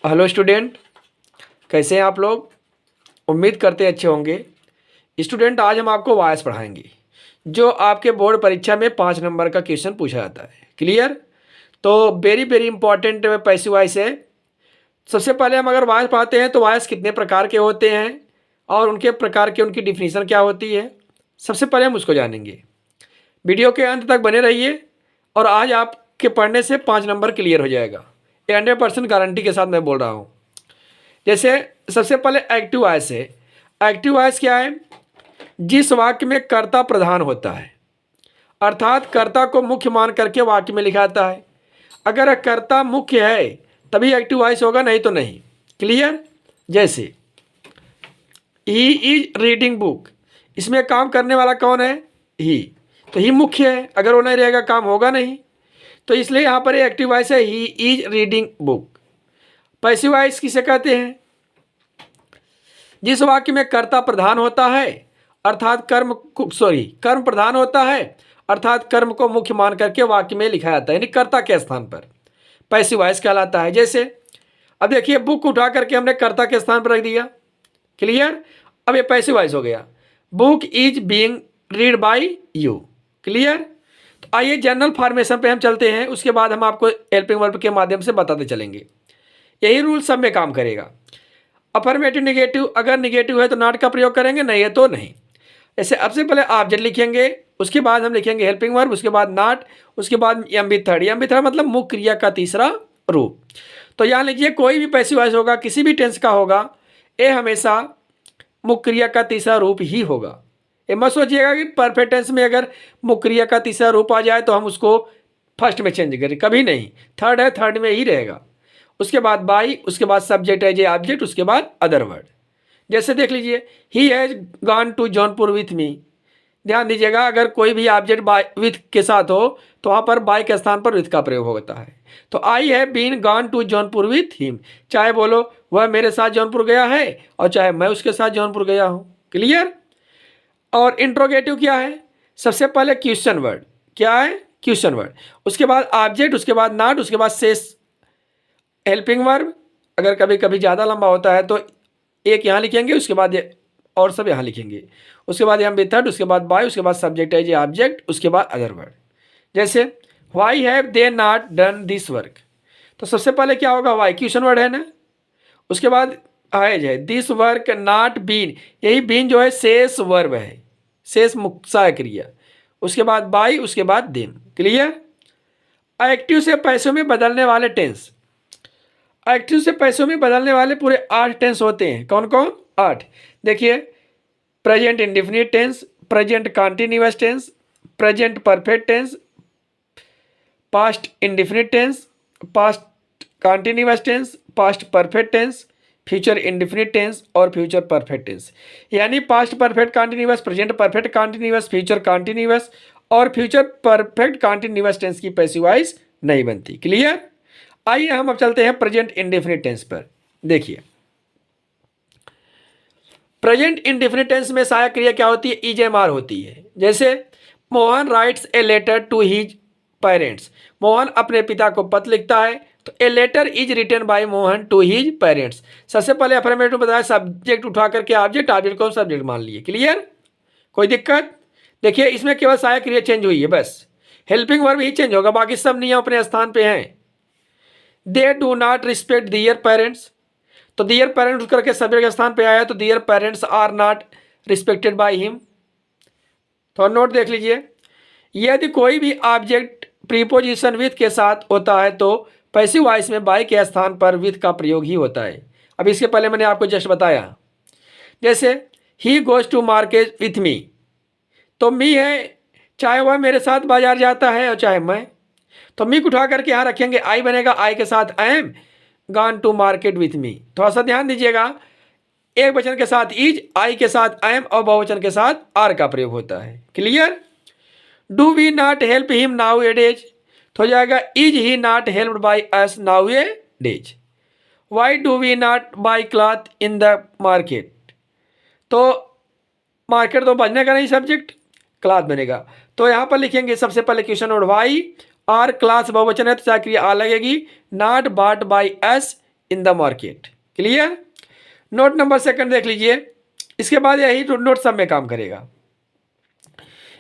Hello student, कैसे हैं आप लोग। उम्मीद करते हैं अच्छे होंगे। स्टूडेंट, आज हम आपको वॉइस पढ़ाएंगे जो आपके बोर्ड परीक्षा में 5 नंबर का क्वेश्चन पूछा जाता है। क्लियर। तो very very important passive voice है। सबसे पहले हम अगर वॉइस पढ़ाते हैं तो वॉइस कितने प्रकार के होते हैं और उनके प्रकार के उनकी डिफिनीशन क्या होती है, सबसे पहले हम उसको जानेंगे। वीडियो के अंत तक बने रहिए और आज आपके पढ़ने से 5 नंबर क्लियर हो जाएगा। ये 100% गारंटी के साथ मैं बोल रहा हूँ। जैसे सबसे पहले एक्टिव वॉइस है। एक्टिव वॉइस क्या है? जिस वाक्य में कर्ता प्रधान होता है, अर्थात कर्ता को मुख्य मान करके वाक्य में लिखा जाता है। अगर कर्ता मुख्य है तभी एक्टिव वॉइस होगा, नहीं तो नहीं। क्लियर। जैसे ही इज रीडिंग बुक, इसमें काम करने वाला कौन है? ही। तो ही मुख्य है, अगर वो नहीं रहेगा काम होगा नहीं। तो इसलिए यहाँ पर एक्टिव वॉइस है he is reading book. Passive voice किसे कहते हैं? जिस वाक्य में कर्ता प्रधान होता है अर्थात कर्म प्रधान होता है, अर्थात कर्म को मुख्य मान करके वाक्य में लिखा जाता है, यानी कर्ता के स्थान पर पैसिव वॉइस कहलाता है। जैसे अब देखिए, बुक उठा करके हमने कर्ता के स्थान पर रख दिया। क्लियर। अब ये पैसिव वॉइस हो गया। Book is being read by you. Clear. तो आइए जनरल फॉर्मेशन पे हम चलते हैं, उसके बाद हम आपको हेल्पिंग वर्ब के माध्यम से बताते चलेंगे। यही रूल सब में काम करेगा। अफर्मेटिव निगेटिव, अगर निगेटिव है तो नॉट का प्रयोग करेंगे, नहीं है तो नहीं। ऐसे सबसे पहले ऑब्जेक्ट लिखेंगे, उसके बाद हम लिखेंगे हेल्पिंग वर्ब, उसके बाद नॉट, उसके बाद M B third. M B third मतलब मुख्य क्रिया का तीसरा रूप। तो यहाँ लिखिए, कोई भी पैसिव वॉइस होगा, किसी भी टेंस का होगा, ये हमेशा मुख्य क्रिया का तीसरा रूप ही होगा। ये मत सोचिएगा कि परफेक्ट टेंस में अगर मुख्य क्रिया का तीसरा रूप आ जाए तो हम उसको फर्स्ट में चेंज करें, कभी नहीं। थर्ड है, थर्ड में ही रहेगा। उसके बाद बाई, उसके बाद सब्जेक्ट है जे ऑब्जेक्ट, उसके बाद अदर वर्ड। जैसे देख लीजिए, he has gone to Jaunpur with me. ध्यान दीजिएगा, अगर कोई भी ऑब्जेक्ट बाय विथ के साथ हो तो वहाँ पर बाय के स्थान पर विथ का प्रयोग होता है। तो I have been gone to Jaunpur with him, चाहे बोलो वह मेरे साथ जौनपुर गया है और चाहे मैं उसके साथ जौनपुर गया हूँ। क्लियर। और इंट्रोगेटिव क्या है? सबसे पहले क्वेश्चन वर्ड। क्या है? Question word. उसके बाद ऑब्जेक्ट, उसके बाद नॉट, उसके बाद शेष हेल्पिंग वर्ब। अगर कभी कभी ज़्यादा लंबा होता है तो एक यहाँ लिखेंगे, उसके बाद ये और सब यहाँ लिखेंगे, उसके बाद एम बी थर्ड, उसके बाद बाय, उसके बाद सब्जेक्ट है जे ऑब्जेक्ट, उसके बाद अदर वर्ड। जैसे why have they not done this work. तो सबसे पहले क्या होगा? वाई क्वेश्चन वर्ड है ना। उसके बाद हैज है, दिस वर्क नॉट बीन, यही बीन जो है शेष वर्ब है, शेष मुख्य क्रिया। उसके बाद बाई, उसके बाद देम। क्लियर। एक्टिव से पैसों में बदलने वाले टेंस। एक्टिव से पैसों में बदलने वाले पूरे 8 टेंस होते हैं। कौन कौन? 8। देखिए, present indefinite tense, present continuous tense, present perfect tense, past indefinite tense, past continuous tense, past perfect tense, future indefinite tense और फ्यूचर परफेक्ट टेंस। यानी past perfect continuous, present perfect continuous, future continuous और future perfect continuous tense की passive voice नहीं बनती। Clear. आइए हम अब चलते हैं प्रेजेंट इंडेफिनिट टेंस पर। देखिए, प्रेजेंट इंडेफिनिट टेंस में सहायक क्रिया क्या होती है? इज एम आर होती है। जैसे Mohan writes a letter to his parents, Mohan अपने पिता को पत्र लिखता है, तो a letter is written by Mohan to his parents. सबसे पहले अफर्मेटिव बताया, सब्जेक्ट उठा करके ऑब्जेक्ट, ऑब्जेक्ट को सब्जेक्ट मान लिए। क्लियर। कोई दिक्कत? देखिए, इसमें केवल सहायक क्रिया चेंज हुई है, बस हेल्पिंग वर्ब ही चेंज होगा, बाकी सब नियम अपने स्थान पे हैं। They do not respect their parents, तो दियर पेरेंट्स करके सब्जेक्ट के स्थान पे आया, तो their parents are not respected by him. तो नोट देख लीजिए, यदि कोई भी ऑब्जेक्ट प्रीपोजिशन विथ के साथ होता है तो पैसिव वॉइस में बाय के स्थान पर विथ का प्रयोग ही होता है। अब इसके पहले मैंने आपको जस्ट बताया। जैसे he goes to market with me, तो मी है, चाहे वह मेरे साथ बाजार जाता है और चाहे मैं, तो मी को उठा करके यहाँ रखेंगे, आई बनेगा, आई के साथ I am gone to market with me. थोड़ा सा ध्यान दीजिएगा, एक वचन के साथ इज, आई के साथ आई एम और बहुवचन के साथ आर का प्रयोग होता है। Clear. Do we not help him nowadays, तो हो जाएगा is he not helped by us nowadays. Why do we not buy cloth in the market, तो मार्केट तो बजने का नहीं, सब्जेक्ट क्लॉथ बनेगा। तो यहाँ पर लिखेंगे सबसे पहले क्वेश्चन और वाई, आर क्लास बहुवचन है तो क्या क्रिया आ लगेगी, not bought by S in the market. Clear. Note number second देख लीजिए, इसके बाद यही नोट सब में काम करेगा।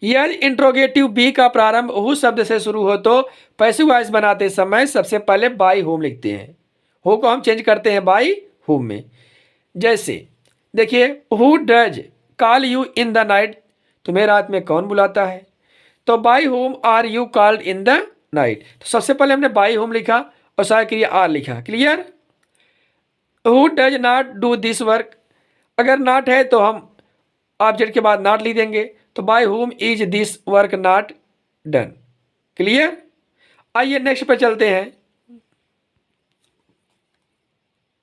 यदि इंट्रोगेटिव बी का प्रारंभ हु शब्द से शुरू हो तो पैसिव वॉइस बनाते समय सबसे पहले बाई होम लिखते हैं। हु को हम चेंज करते हैं बाई हुम में। जैसे देखिए, who does call you in the night, तुम्हें रात में कौन बुलाता है। तो by whom are you called in the night, तो सबसे पहले हमने बाई होम लिखा और सहायक क्रिया आर लिखा। Clear. Who does not do this work, अगर नॉट है तो हम ऑब्जेक्ट के बाद नॉट लिख देंगे, तो बाय हुम is this work not done. Clear. आइए नेक्स्ट पे चलते हैं,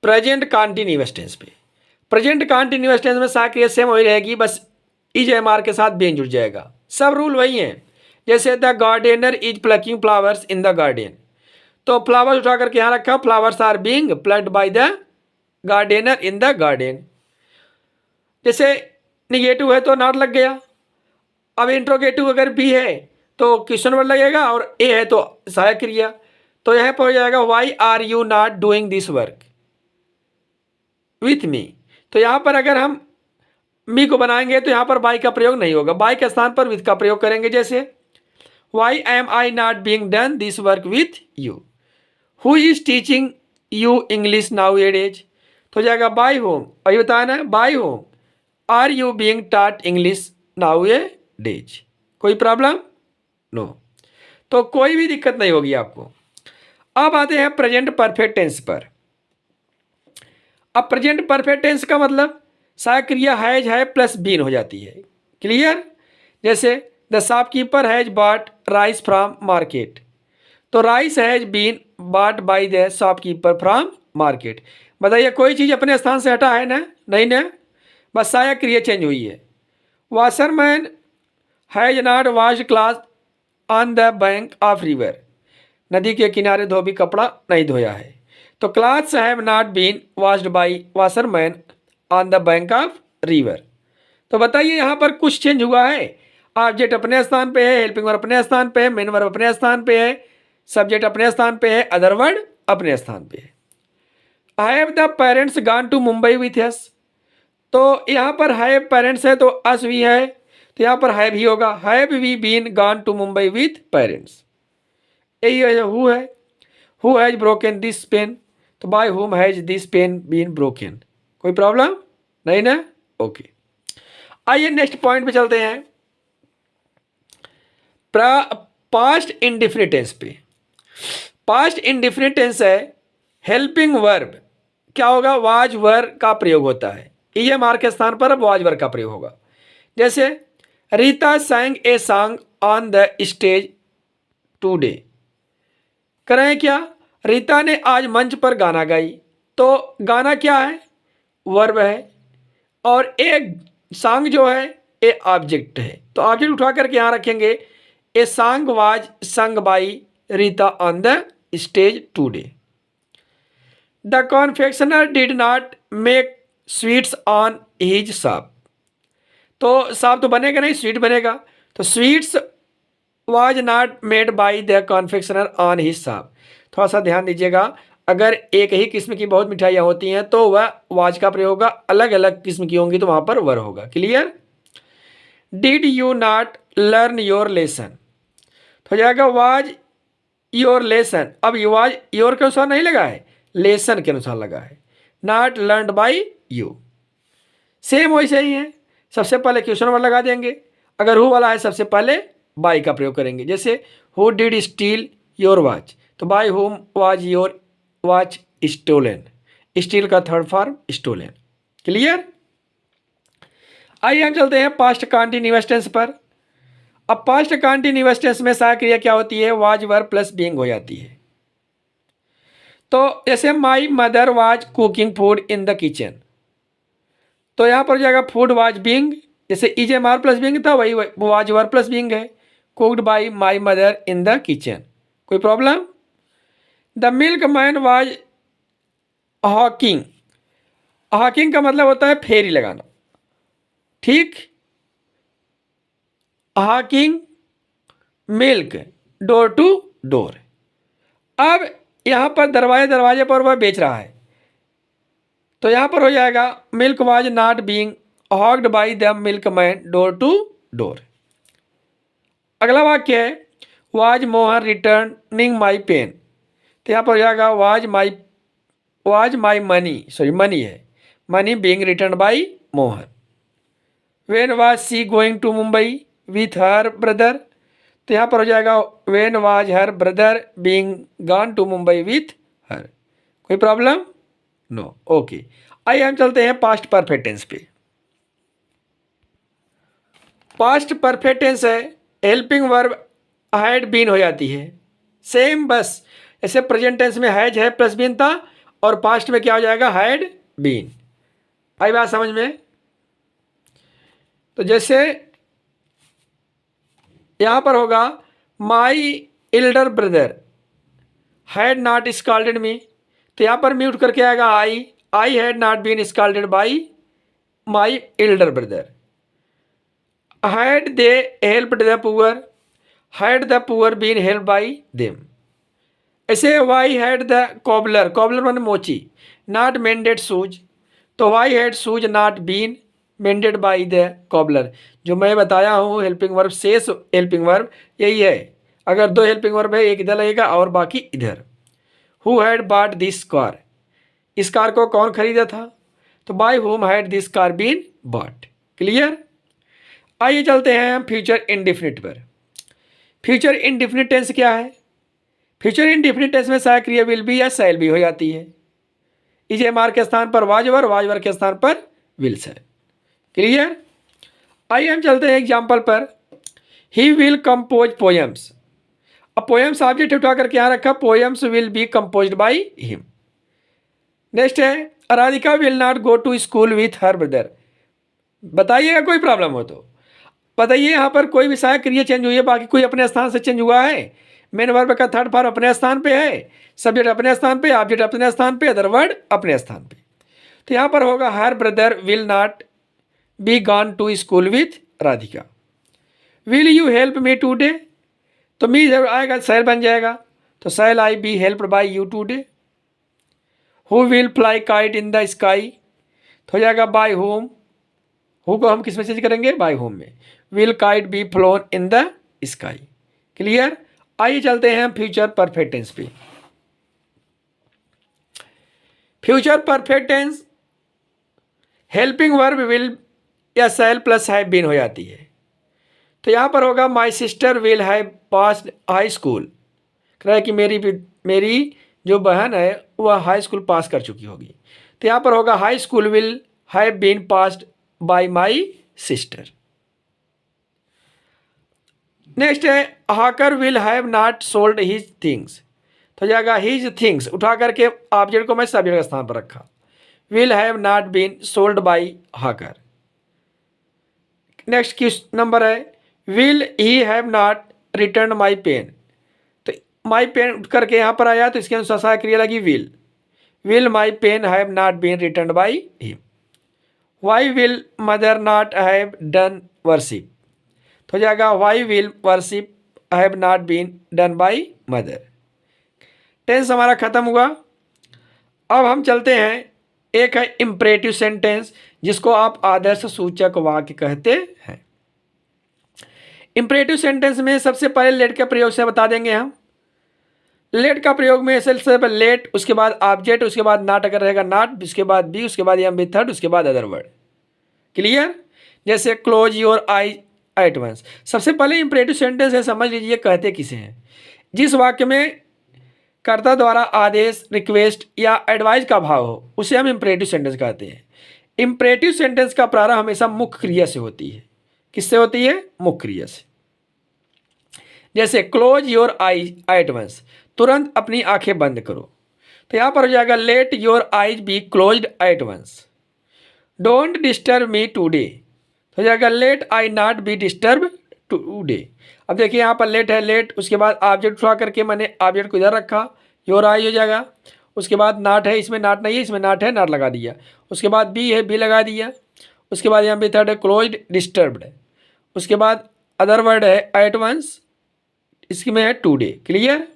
प्रेजेंट कॉन्टिन्यूअस टेंस पे। प्रेजेंट कॉन्टिन्यूअस टेंस में सहायक क्रिया सेम वही रहेगी, बस इज एम आर के साथ बेन जुड़ जाएगा। सब रूल वही हैं। जैसे the gardener is plucking flowers in the garden, तो फ्लावर्स उठा करके यहाँ रखा, flowers are being plucked by the gardener in the garden. जैसे निगेटिव है तो नॉट लग गया। अब इंट्रोगेटिव अगर बी है तो क्वेश्चन वर्ड लगेगा, और ए है तो सहायक क्रिया। तो यहाँ पर हो जाएगा why are you not doing this work with me. तो यहाँ पर अगर हम मी को बनाएंगे तो यहाँ पर बाई का प्रयोग नहीं होगा, बाई के स्थान पर विथ का प्रयोग करेंगे। जैसे why am I not being done this work with you. Who is teaching you English nowadays, तो हो जाएगा बाई होम। अभी बताना है by whom are you being taught English nowadays. कोई प्रॉब्लम नो, तो कोई भी दिक्कत नहीं होगी आपको। अब आते हैं प्रेजेंट परफेक्ट टेंस पर। अब प्रेजेंट परफेक्ट टेंस का मतलब सहायक क्रिया हैज है प्लस बीन हो जाती है। क्लियर। जैसे the shopkeeper has bought rice from market, तो rice has been bought by the shopkeeper from market. बताइए कोई चीज़ अपने स्थान से हटा है ना? नहीं ना, बस सहायक क्रिया चेंज हुई है। Washerman has not wash cloth on the bank of river, नदी के किनारे धोबी कपड़ा नहीं धोया है। तो clothes have not been washed by washerman on the bank of river. तो बताइए यहाँ पर कुछ चेंज हुआ है? ऑब्जेक्ट अपने स्थान पे है, हेल्पिंग वर्ब अपने स्थान पे है, मेन वर्ब अपने स्थान पे है, सब्जेक्ट अपने स्थान पे है, अदर वर्ड अपने स्थान पे है। Have the parents gone to Mumbai with us, तो यहाँ पर हैव पेरेंट्स है तो अस भी है, तो यहाँ पर हैव ही होगा। Have we been gone to Mumbai with parents. यही हु है, who has broken this pen, तो by whom has this pen been broken. कोई प्रॉब्लम नहीं ना? ओके। आइए नेक्स्ट पॉइंट पे चलते हैं, पास्ट इंडेफिनिट टेंस पे। पास्ट इंडेफिनिट टेंस है हेल्पिंग वर्ब, क्या होगा? वाज वर का प्रयोग होता है। ईएमआर के स्थान पर अब वाज वर का प्रयोग होगा। जैसे Rita sang a song on the stage today, करें क्या? रीता ने आज मंच पर गाना गाई, तो गाना क्या है? वर्ब है, और एक सॉन्ग जो है ए ऑब्जेक्ट है। तो ऑब्जेक्ट उठा करके यहाँ रखेंगे, a song was sung by Rita on the stage today. The confectioner did not make sweets on his shop, तो शॉप तो बनेगा नहीं, स्वीट बनेगा। तो sweets was not made by the confectioner on his shop. थोड़ा सा ध्यान दीजिएगा, अगर एक ही किस्म की बहुत मिठाइयाँ होती हैं तो वह वाज का प्रयोग होगा, अलग अलग किस्म की होंगी तो वहाँ पर वर होगा। Clear. Did you not learn your lesson, तो हो जाएगा वाज योर लेसन। अब यू वाज योर के अनुसार नहीं लगा है, लेसन के अनुसार लगा है। Not learned by you, same वैसे ही है। सबसे पहले क्वेश्चन वर्ड लगा देंगे, अगर हु वाला है सबसे पहले बाई का प्रयोग करेंगे। जैसे who did steal your watch, तो by home was your watch stolen. Steal का थर्ड फॉर्म स्टोलन। क्लियर। आइए हम चलते हैं पास्ट कॉन्टिन्यूअस टेंस पर। अब पास्ट कॉन्टिन्यूअस टेंस में सहायक क्रिया क्या होती है? वाज वर प्लस बीइंग हो जाती है। तो जैसे my mother was cooking food in the kitchen, तो यहाँ पर हो जाएगा फूड वाज बीइंग, जैसे is am are plus being था वही वाज वर प्लस बीइंग है। Cooked by my mother in the kitchen. कोई problem? The milk man was hawking, hawking का मतलब होता है फेरी लगाना, ठीक। Hawking milk door to door. अब यहाँ पर दरवाजे दरवाजे पर वह बेच रहा है, तो यहाँ पर हो जाएगा milk was not being hawked by the milkman door to door. अगला वाक्य है was Mohan returning my pen. तो यहाँ पर हो जाएगा वाज माई मनी है, money being return by Mohan. When was she going to Mumbai with her brother. तो यहाँ पर हो जाएगा when was her brother being gone to Mumbai with her. कोई प्रॉब्लम? नो। ओके, आइए हम चलते हैं पास्ट परफेक्ट टेंस पे। पास्ट परफेक्ट टेंस है, हेल्पिंग वर्ब हैड बीन हो जाती है सेम, बस ऐसे प्रेजेंट टेंस में हैज है प्लस बीन था और पास्ट में क्या हो जाएगा हैड बीन। आई बात समझ में? तो जैसे यहां पर होगा my elder brother had not scolded me. तो यहां पर म्यूट करके आएगा I had not been scolded by my elder brother. Had they helped the poor, had the poor been help by them. ऐसे वाई हैड द कॉबलर मान मोची not mended shoes. तो why had shoes not been mended by the cobbler. जो मैं बताया हूँ helping verb, शेष helping verb यही है। अगर दो हेल्पिंग वर्ब है, एक इधर लगेगा और बाकी इधर। Who had bought this car, इस कार को कौन खरीदा था? तो by whom had this car been bought. Clear? आइए चलते हैं हम फ्यूचर इंडेफिनिट पर। फ्यूचर इंडेफिनिट टेंस क्या है? फ्यूचर इंडेफिनिट टेंस में सहायक क्रिया विल बी या शैल बी हो जाती है। इजेमार के स्थान पर वाजवर के स्थान पर विल से। क्लियर? आइए हम चलते हैं एग्जाम्पल पर। He will compose poems. अब पोएम्स ऑब्जेक्ट उठा करके यहाँ रखा, poems will be composed by him. Next है Radhika will not go to school with her brother. बताइएगा कोई प्रॉब्लम हो तो बताइए। यहाँ पर कोई भी सहायक क्रिया चेंज हुई है, बाकी कोई अपने स्थान से चेंज हुआ है? मेन वर्ब का थर्ड फॉर्म अपने स्थान पे है, सब्जेक्ट अपने स्थान पे, ऑब्जेक्ट अपने स्थान पे, अदर वर्ड अपने स्थान पे। तो यहाँ पर होगा her brother will not be gone to school with Radhika. Will you help me today? तो मी जब आएगा शैल बन जाएगा, तो shall I be helped by you today. Who will fly kite in the sky? तो हो जाएगा बाय होम। हु को हम किस में चेंज करेंगे? बाय होम में। Will kite be flown in the sky. Clear? आइए चलते हैं फ्यूचर परफेक्ट टेंस पे। Future perfect tense helping verb will या शैल प्लस हैव बीन हो जाती है। तो यहाँ पर होगा my sister will have passed high school. कह रहा है कि मेरी जो बहन है वह हाई स्कूल पास कर चुकी होगी। तो यहाँ पर होगा high school will have been passed by my sister. Next है hawker will have not sold his things. तो जाएगा हिज थिंग्स उठा करके ऑब्जेक्ट को मैं सब्जेक्ट के स्थान पर रखा। Will have not been sold by hawker. Next किस नंबर है will he have not return my pen. तो माई पेन उठ करके यहाँ पर आया तो इसके अनुसार सहायक क्रिया लगी will my pen have not been return by him. Why will mother not have done worship. तो हो जाएगा why will worship have not been done by mother. Tense हमारा खत्म हुआ। अब हम चलते हैं, एक है इंपरेटिव सेंटेंस जिसको आप आदर्श सूचक वाक्य कहते हैं। इंपरेटिव सेंटेंस में सबसे पहले लेट के प्रयोग से बता देंगे हम। लेट का प्रयोग में सबसे पहले लेट, उसके बाद ऑब्जेक्ट, उसके बाद नॉट अगर रहेगा नॉट, उसके बाद बी, उसके बाद एम बी थर्ड, उसके बाद अदर वर्ड। क्लियर? जैसे close your eye at once. सबसे पहले इंपरेटिव सेंटेंस है, समझ लीजिए कहते किसे हैं। जिस वाक्य में कर्ता द्वारा आदेश, रिक्वेस्ट या एडवाइस का भाव हो उसे हम इंपरेटिव सेंटेंस कहते हैं। इंपरेटिव सेंटेंस का प्रारंभ हमेशा मुख्य क्रिया से होती है। किससे होती है? मुख्य क्रिया से। जैसे close your eye at once, तुरंत अपनी आंखें बंद करो। तो यहां पर हो जाएगा let your eyes be closed at once. Don't disturb me today, तो हो जाएगा let I not be disturb today. अब देखिए यहाँ पर लेट है, लेट उसके बाद ऑब्जेक्ट उठा करके मैंने ऑब्जेक्ट को इधर रखा, योर आई हो जाएगा। उसके बाद नॉट है, इसमें नॉट नहीं है, इसमें नॉट है, नॉट लगा दिया। उसके बाद बी है, बी लगा दिया। उसके बाद यहाँ पे थर्ड है क्लोज्ड डिस्टर्ब्ड है। उसके बाद अदर वर्ड है एट वंस, इसमें है टूडे। क्लियर?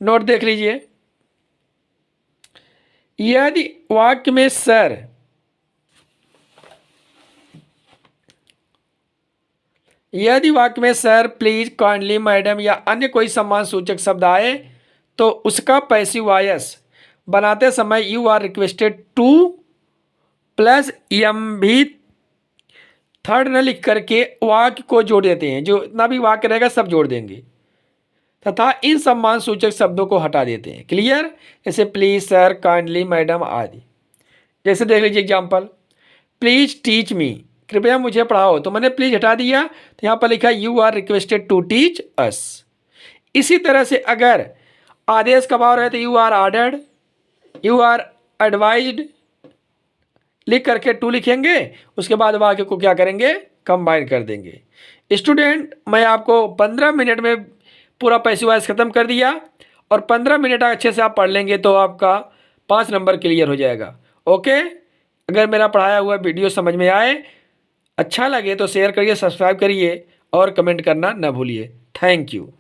नोट देख लीजिए। यदि वाक्य में सर प्लीज, काइंडली, मैडम या अन्य कोई सम्मान सूचक शब्द आए तो उसका पैसिव वॉइस बनाते समय you are requested to plus M भी थर्ड न लिख करके वाक्य को जोड़ देते हैं। जो इतना भी वाक्य रहेगा सब जोड़ देंगे तथा इन सम्मान सूचक शब्दों को हटा देते हैं। क्लियर? जैसे प्लीज, सर, काइंडली, मैडम आदि। जैसे देख लीजिए एग्जाम्पल, प्लीज टीच मी, कृपया मुझे पढ़ाओ, तो मैंने प्लीज हटा दिया तो यहाँ पर लिखा you are requested to teach us. इसी तरह से अगर आदेश का भाव रहे तो you are ordered, you are advised लिख करके टू लिखेंगे, उसके बाद वाक्य को क्या करेंगे, कंबाइन कर देंगे। स्टूडेंट, मैं आपको 15 मिनट में पूरा पैसिव वॉइस ख़त्म कर दिया और 15 मिनट अच्छे से आप पढ़ लेंगे तो आपका 5 नंबर क्लियर हो जाएगा। ओके? अगर मेरा पढ़ाया हुआ वीडियो समझ में आए, अच्छा लगे तो शेयर करिए, सब्सक्राइब करिए और कमेंट करना ना भूलिए। Thank you.